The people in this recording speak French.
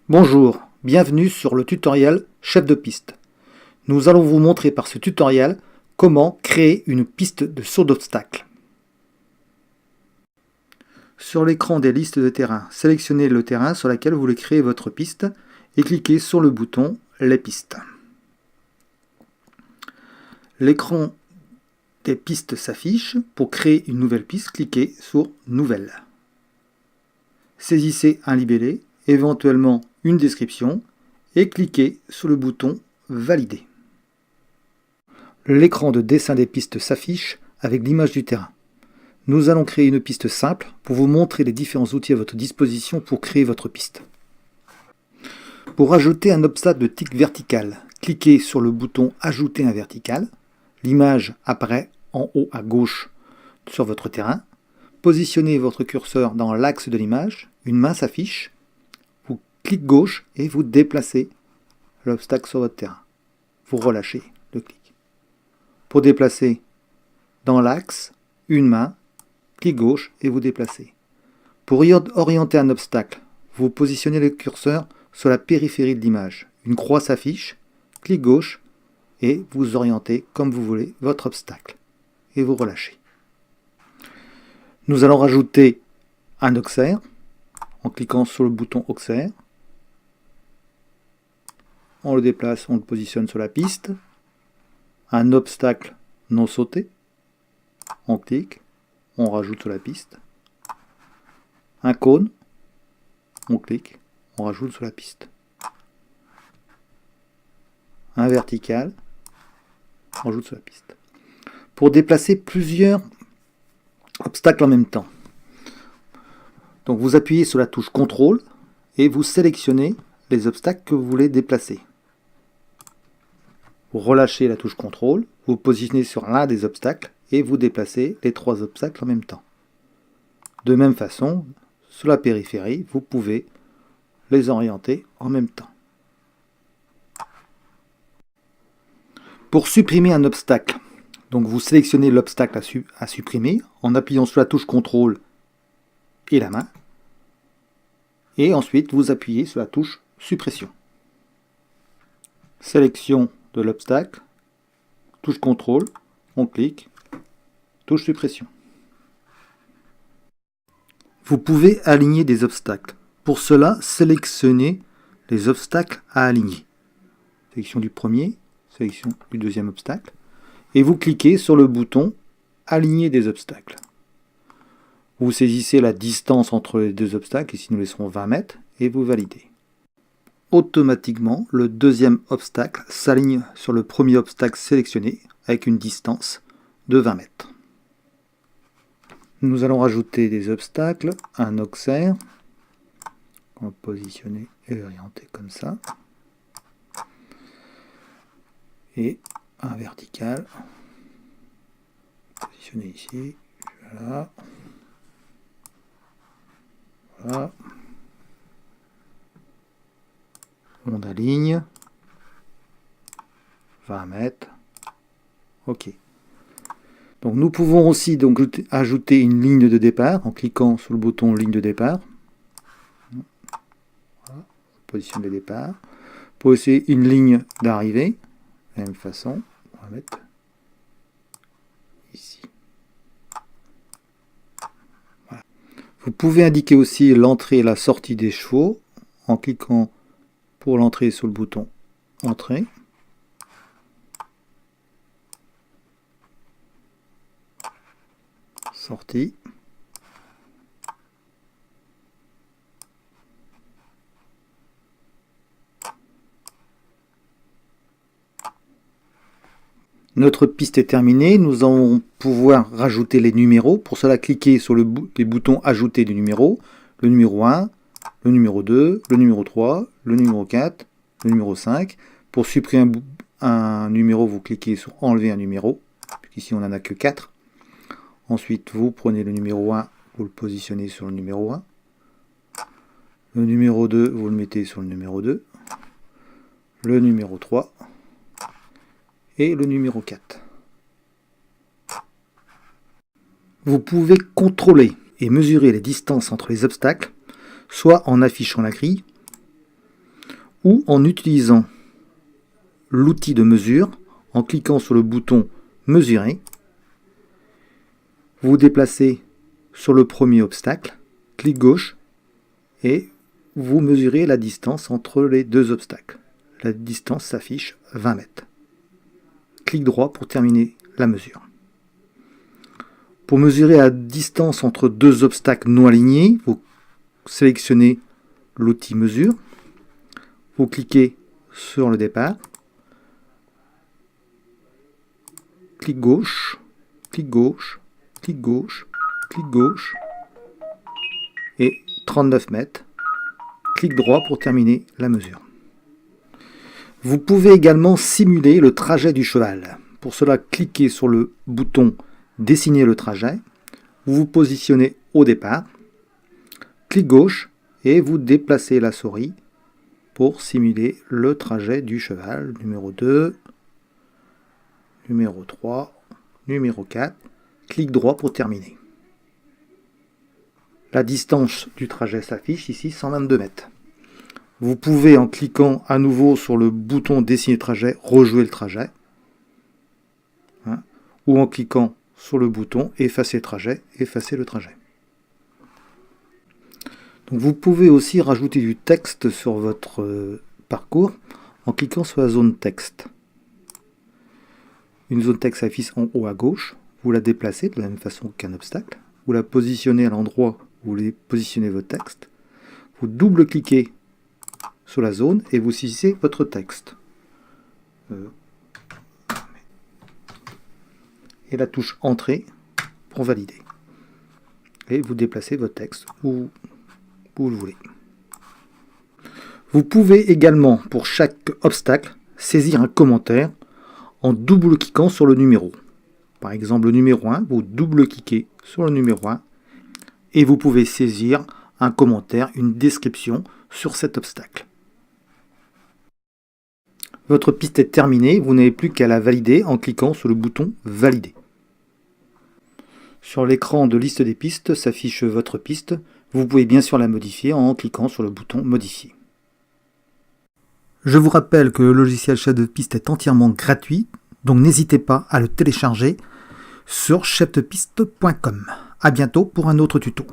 Bonjour, bienvenue sur le tutoriel chef de piste. Nous allons vous montrer par ce tutoriel comment créer une piste de saut d'obstacle. Sur l'écran des listes de terrain, sélectionnez le terrain sur lequel vous voulez créer votre piste et cliquez sur le bouton Les pistes. L'écran des pistes s'affiche. Pour créer une nouvelle piste, cliquez sur Nouvelle. Saisissez un libellé, éventuellement une description, et cliquez sur le bouton Valider. L'écran de dessin des pistes s'affiche avec l'image du terrain. Nous allons créer une piste simple pour vous montrer les différents outils à votre disposition pour créer votre piste. Pour ajouter un obstacle de type vertical, cliquez sur le bouton Ajouter un vertical. L'image apparaît en haut à gauche sur votre terrain. Positionnez votre curseur dans l'axe de l'image, une main s'affiche. Vous cliquez gauche et vous déplacez l'obstacle sur votre terrain. Vous relâchez le clic. Pour déplacer dans l'axe, une main, clic gauche et vous déplacez. Pour orienter un obstacle, vous positionnez le curseur sur la périphérie de l'image. Une croix s'affiche, clic gauche et vous orientez comme vous voulez votre obstacle. Et vous relâchez. Nous allons rajouter un auxerre en cliquant sur le bouton auxerre. On le déplace, on le positionne sur la piste. Un obstacle non sauté. On clique, on rajoute sur la piste. Un cône, on clique, on rajoute sur la piste. Un vertical, on rajoute sur la piste. Pour déplacer plusieurs obstacles en même temps. Donc vous appuyez sur la touche CTRL et vous sélectionnez les obstacles que vous voulez déplacer. Vous relâchez la touche CTRL, vous positionnez sur l'un des obstacles et vous déplacez les trois obstacles en même temps. De même façon, sur la périphérie, vous pouvez les orienter en même temps. Pour supprimer un obstacle, donc vous sélectionnez l'obstacle à supprimer en appuyant sur la touche CTRL et la main. Et ensuite, vous appuyez sur la touche suppression. Sélection de l'obstacle, touche CTRL, on clique, touche suppression. Vous pouvez aligner des obstacles. Pour cela, sélectionnez les obstacles à aligner. Sélection du premier, sélection du deuxième obstacle. Et vous cliquez sur le bouton Aligner des obstacles. Vous saisissez la distance entre les deux obstacles, ici nous laisserons 20 mètres, et vous validez. Automatiquement, le deuxième obstacle s'aligne sur le premier obstacle sélectionné avec une distance de 20 mètres. Nous allons rajouter des obstacles, un auxerre, on va positionner et orienter comme ça, et un vertical, positionné ici, voilà, voilà, on aligne, 20 mètres, ok. Donc nous pouvons aussi donc ajouter une ligne de départ en cliquant sur le bouton ligne de départ, voilà, position de départ, pour aussi une ligne d'arrivée. De la même façon, on va mettre ici. Voilà. Vous pouvez indiquer aussi l'entrée et la sortie des chevaux en cliquant pour l'entrée sur le bouton Entrée. Sortie. Notre piste est terminée, nous allons pouvoir rajouter les numéros. Pour cela, cliquez sur les boutons Ajouter des numéros, le numéro 1, le numéro 2, le numéro 3, le numéro 4, le numéro 5. Pour supprimer un numéro, vous cliquez sur Enlever un numéro, puisqu'ici on n'en a que 4. Ensuite, vous prenez le numéro 1, vous le positionnez sur le numéro 1. Le numéro 2, vous le mettez sur le numéro 2. Le numéro 3. Et le numéro 4. Vous pouvez contrôler et mesurer les distances entre les obstacles, soit en affichant la grille, ou en utilisant l'outil de mesure en cliquant sur le bouton mesurer. Vous vous déplacez sur le premier obstacle, clic gauche et vous mesurez la distance entre les deux obstacles. La distance s'affiche 20 mètres. Clic droit pour terminer la mesure. Pour mesurer la distance entre deux obstacles non alignés, vous sélectionnez l'outil mesure, vous cliquez sur le départ, clic gauche, clic gauche, clic gauche, clic gauche, et 39 mètres, clic droit pour terminer la mesure. Vous pouvez également simuler le trajet du cheval. Pour cela, cliquez sur le bouton dessiner le trajet, vous vous positionnez au départ, clic gauche et vous déplacez la souris pour simuler le trajet du cheval. Numéro 2, numéro 3, numéro 4, clic droit pour terminer. La distance du trajet s'affiche ici 122 mètres. Vous pouvez, en cliquant à nouveau sur le bouton dessiner le trajet, rejouer le trajet, ou en cliquant sur le bouton effacer le trajet. Donc vous pouvez aussi rajouter du texte sur votre parcours en cliquant sur la zone texte. Une zone texte s'affiche en haut à gauche, vous la déplacez de la même façon qu'un obstacle, vous la positionnez à l'endroit où vous voulez positionner votre texte, vous double-cliquez sur la zone et vous saisissez votre texte. Et la touche Entrée pour valider. Et vous déplacez votre texte où vous le voulez. Vous pouvez également, pour chaque obstacle, saisir un commentaire en double-cliquant sur le numéro. Par exemple, le numéro 1, vous double-cliquez sur le numéro 1 et vous pouvez saisir un commentaire, une description sur cet obstacle. Votre piste est terminée, vous n'avez plus qu'à la valider en cliquant sur le bouton Valider. Sur l'écran de liste des pistes s'affiche votre piste. Vous pouvez bien sûr la modifier en cliquant sur le bouton Modifier. Je vous rappelle que le logiciel chef de piste est entièrement gratuit, donc n'hésitez pas à le télécharger sur chefdepiste.com. A bientôt pour un autre tuto.